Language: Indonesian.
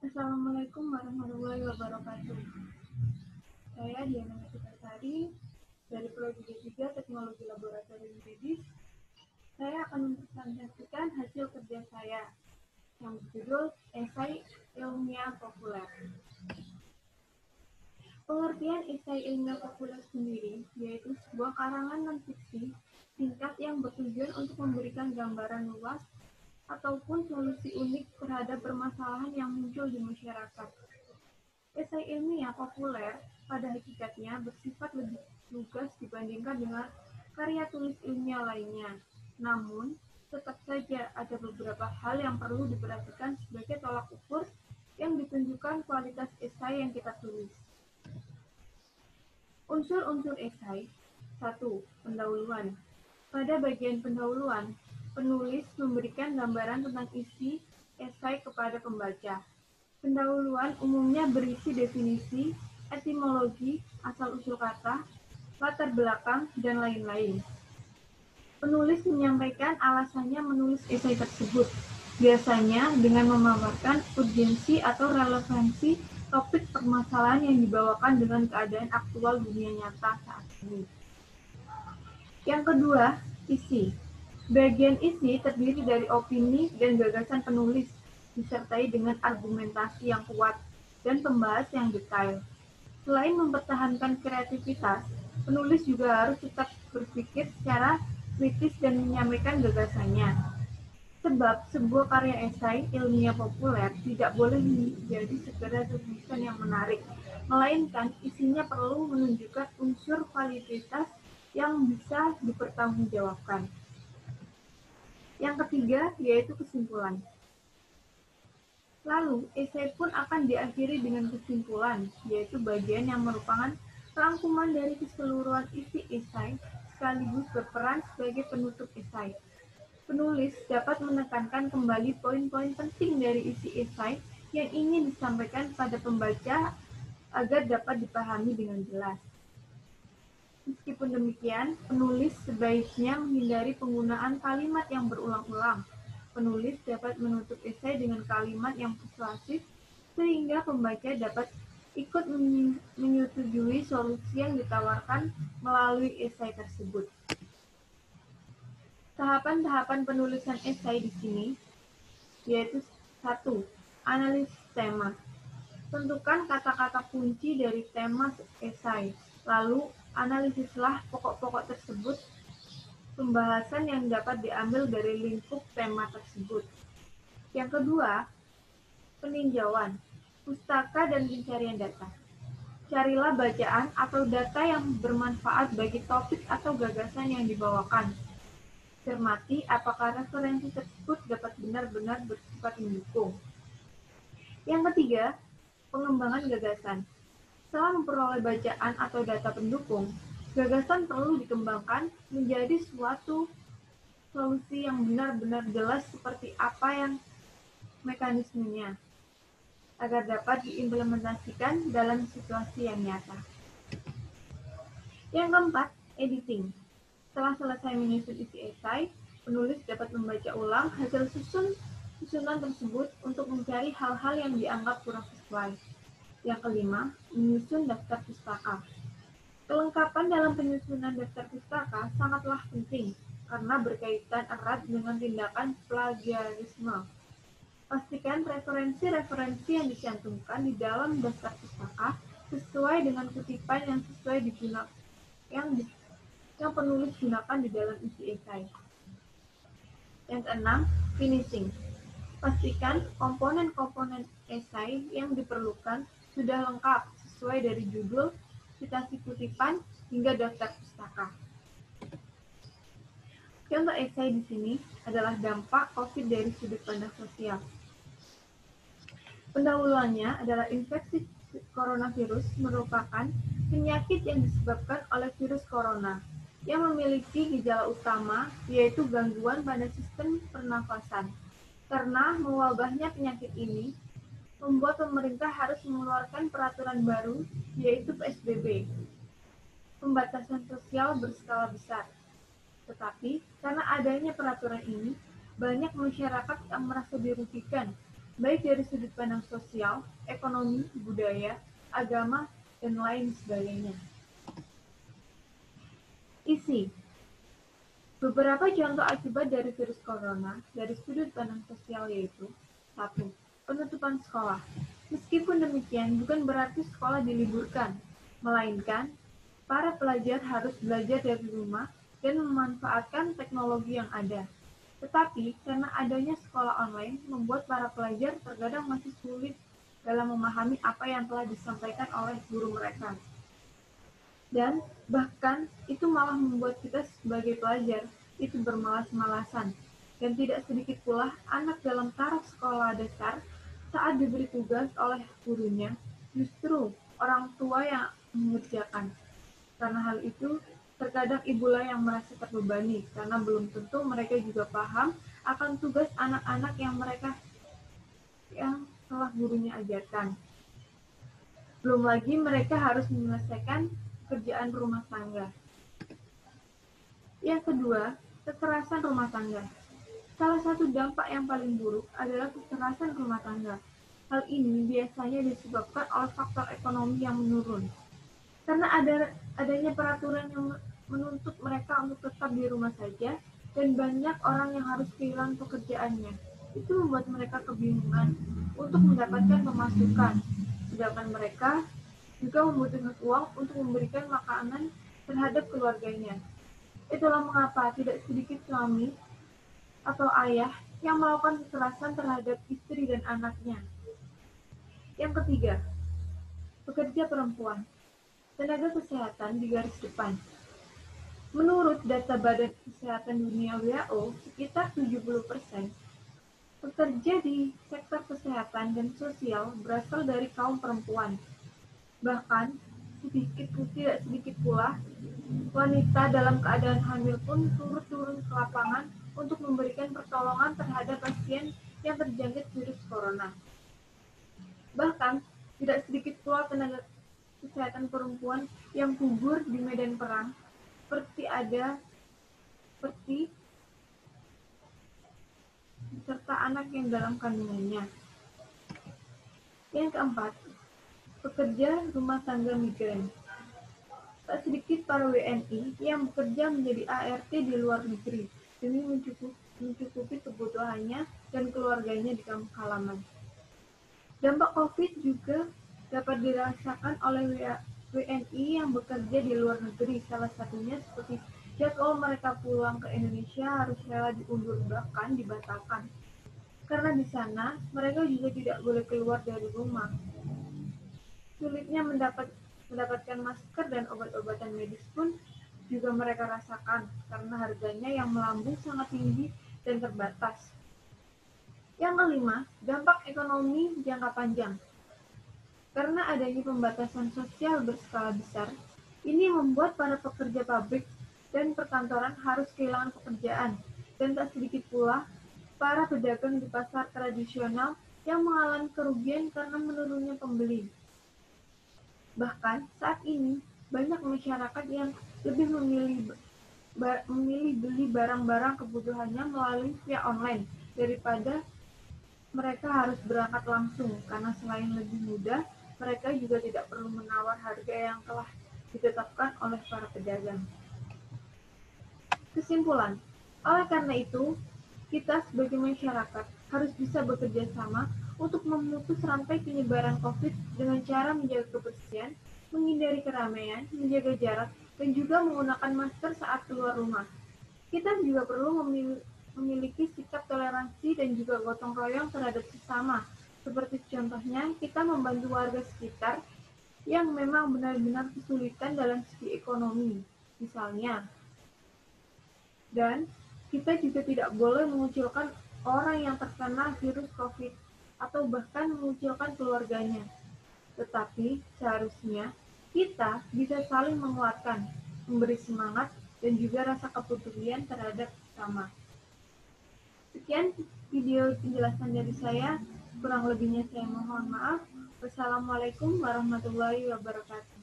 Assalamualaikum warahmatullahi wabarakatuh. Saya Diana Sari dari Prodi D3 Teknologi Laboratorium Medis. Saya akan mempresentasikan hasil kerja saya yang berjudul Esai Ilmiah Populer. Pengertian esai ilmiah populer sendiri yaitu sebuah karangan non-fiksi singkat yang bertujuan untuk memberikan gambaran luas ataupun solusi unik terhadap permasalahan yang muncul di masyarakat. Esai ilmiah populer pada hakikatnya bersifat lebih lugas dibandingkan dengan karya tulis ilmiah lainnya. Namun, tetap saja ada beberapa hal yang perlu diperhatikan sebagai tolak ukur yang ditunjukkan kualitas esai yang kita tulis. Unsur-unsur esai. 1. Pendahuluan. Pada bagian pendahuluan, penulis memberikan gambaran tentang isi esai kepada pembaca. Pendahuluan umumnya berisi definisi, etimologi, asal-usul kata, latar belakang, dan lain-lain. Penulis menyampaikan alasannya menulis esai tersebut, biasanya dengan memaparkan urgensi atau relevansi topik permasalahan yang dibawakan dengan keadaan aktual dunia nyata saat ini. Yang kedua, isi. Bagian isi terdiri dari opini dan gagasan penulis, disertai dengan argumentasi yang kuat dan pembahas yang detail. Selain mempertahankan kreativitas, penulis juga harus tetap berpikir secara kritis dan menyampaikan gagasannya. Sebab sebuah karya esai ilmiah populer tidak boleh menjadi sekedar tulisan yang menarik, melainkan isinya perlu menunjukkan unsur kualitas yang bisa dipertanggungjawabkan. Yang ketiga, yaitu kesimpulan. Lalu, esai pun akan diakhiri dengan kesimpulan, yaitu bagian yang merupakan rangkuman dari keseluruhan isi esai, sekaligus berperan sebagai penutup esai. Penulis dapat menekankan kembali poin-poin penting dari isi esai yang ingin disampaikan pada pembaca agar dapat dipahami dengan jelas. Meskipun demikian, penulis sebaiknya menghindari penggunaan kalimat yang berulang-ulang. Penulis dapat menutup esai dengan kalimat yang persuasif sehingga pembaca dapat ikut menyetujui solusi yang ditawarkan melalui esai tersebut. Tahapan-tahapan penulisan esai di sini yaitu 1. Analisis tema. Tentukan kata-kata kunci dari tema esai. Lalu, analisislah pokok-pokok tersebut, pembahasan yang dapat diambil dari lingkup tema tersebut. Yang kedua, peninjauan, pustaka dan pencarian data. Carilah bacaan atau data yang bermanfaat bagi topik atau gagasan yang dibawakan. Cermati apakah referensi tersebut dapat benar-benar bersifat mendukung. Yang ketiga, pengembangan gagasan. Setelah memperoleh bacaan atau data pendukung, gagasan perlu dikembangkan menjadi suatu solusi yang benar-benar jelas seperti apa yang mekanismenya, agar dapat diimplementasikan dalam situasi yang nyata. Yang keempat, editing. Setelah selesai menyusun isi esai, penulis dapat membaca ulang hasil susunan tersebut untuk mencari hal-hal yang dianggap kurang sesuai. Yang kelima, menyusun daftar pustaka. Kelengkapan dalam penyusunan daftar pustaka sangatlah penting karena berkaitan erat dengan tindakan plagiarisme. Pastikan referensi-referensi yang dicantumkan di dalam daftar pustaka sesuai dengan kutipan yang sesuai digunakan yang penulis gunakan di dalam isi esai. Yang keenam, finishing. Pastikan komponen-komponen esai yang diperlukan sudah lengkap sesuai dari judul, citasi kutipan, hingga daftar pustaka. Contoh esai di sini adalah dampak COVID dari sudut pandang sosial. Pendahuluannya adalah infeksi coronavirus merupakan penyakit yang disebabkan oleh virus corona yang memiliki gejala utama yaitu gangguan pada sistem pernafasan. Karena mewabahnya penyakit ini, membuat pemerintah harus mengeluarkan peraturan baru yaitu PSBB, pembatasan sosial berskala besar. Tetapi, karena adanya peraturan ini, banyak masyarakat yang merasa dirugikan baik dari sudut pandang sosial, ekonomi, budaya, agama, dan lain sebagainya. Isi. Beberapa contoh akibat dari virus corona dari sudut pandang sosial yaitu: 1. Penutupan sekolah. Meskipun demikian, bukan berarti sekolah diliburkan, melainkan para pelajar harus belajar dari rumah dan memanfaatkan teknologi yang ada. Tetapi, karena adanya sekolah online, membuat para pelajar terkadang masih sulit dalam memahami apa yang telah disampaikan oleh guru mereka. Dan bahkan itu malah membuat kita sebagai pelajar itu bermalas-malasan. Dan tidak sedikit pula anak dalam taraf sekolah dasar saat diberi tugas oleh gurunya, justru orang tua yang mengerjakan. Karena hal itu, terkadang ibulah yang merasa terbebani karena belum tentu mereka juga paham akan tugas anak-anak yang telah gurunya ajarkan. Belum lagi mereka harus menyelesaikan pekerjaan rumah tangga. Yang kedua, kekerasan rumah tangga. Salah satu dampak yang paling buruk adalah kekerasan rumah tangga. Hal ini biasanya disebabkan oleh faktor ekonomi yang menurun. Karena adanya peraturan yang menuntut mereka untuk tetap di rumah saja, dan banyak orang yang harus kehilangan pekerjaannya. Itu membuat mereka kebingungan untuk mendapatkan pemasukan, sedangkan mereka juga membutuhkan uang untuk memberikan makanan terhadap keluarganya. Itulah mengapa tidak sedikit suami atau ayah yang melakukan kekerasan terhadap istri dan anaknya. Yang ketiga, pekerja perempuan. Tenaga kesehatan di garis depan. Menurut data Badan Kesehatan Dunia WHO, sekitar 70% pekerja di sektor kesehatan dan sosial berasal dari kaum perempuan. Bahkan, tidak sedikit pula, wanita dalam keadaan hamil pun turun ke lapangan untuk memberikan pertolongan terhadap pasien yang terjangkit virus corona. Bahkan, tidak sedikit pula tenaga kesehatan perempuan yang gugur di medan perang, seperti beserta anak yang dalam kandungannya. Yang keempat, pekerja rumah tangga migran. Tak sedikit para WNI yang bekerja menjadi ART di luar negeri demi mencukupi kebutuhannya dan keluarganya di kampung halaman. Dampak COVID juga dapat dirasakan oleh WNI yang bekerja di luar negeri, salah satunya seperti jadwal mereka pulang ke Indonesia harus rela diundur bahkan dibatalkan. Karena di sana mereka juga tidak boleh keluar dari rumah. Sulitnya mendapatkan masker dan obat-obatan medis pun juga mereka rasakan karena harganya yang melambung sangat tinggi dan terbatas. Yang kelima, dampak ekonomi jangka panjang. Karena adanya pembatasan sosial berskala besar, ini membuat para pekerja pabrik dan perkantoran harus kehilangan pekerjaan, dan tak sedikit pula para pedagang di pasar tradisional yang mengalami kerugian karena menurunnya pembeli. Bahkan saat ini, banyak masyarakat yang lebih memilih beli barang-barang kebutuhannya melalui via online daripada mereka harus berangkat langsung, karena selain lebih mudah, mereka juga tidak perlu menawar harga yang telah ditetapkan oleh para pedagang. Kesimpulan, oleh karena itu, kita sebagai masyarakat harus bisa bekerja sama untuk memutus rantai penyebaran COVID dengan cara menjaga kebersihan, menghindari keramaian, menjaga jarak, dan juga menggunakan masker saat keluar rumah. Kita juga perlu memiliki sikap toleransi dan juga gotong royong terhadap sesama. Seperti contohnya, kita membantu warga sekitar yang memang benar-benar kesulitan dalam segi ekonomi, misalnya. Dan kita juga tidak boleh mengucilkan orang yang terkena virus COVID atau bahkan mengucilkan keluarganya. Tetapi seharusnya kita bisa saling menguatkan, memberi semangat, dan juga rasa kepedulian terhadap sesama. Sekian video penjelasan dari saya, kurang lebihnya saya mohon maaf. Wassalamualaikum warahmatullahi wabarakatuh.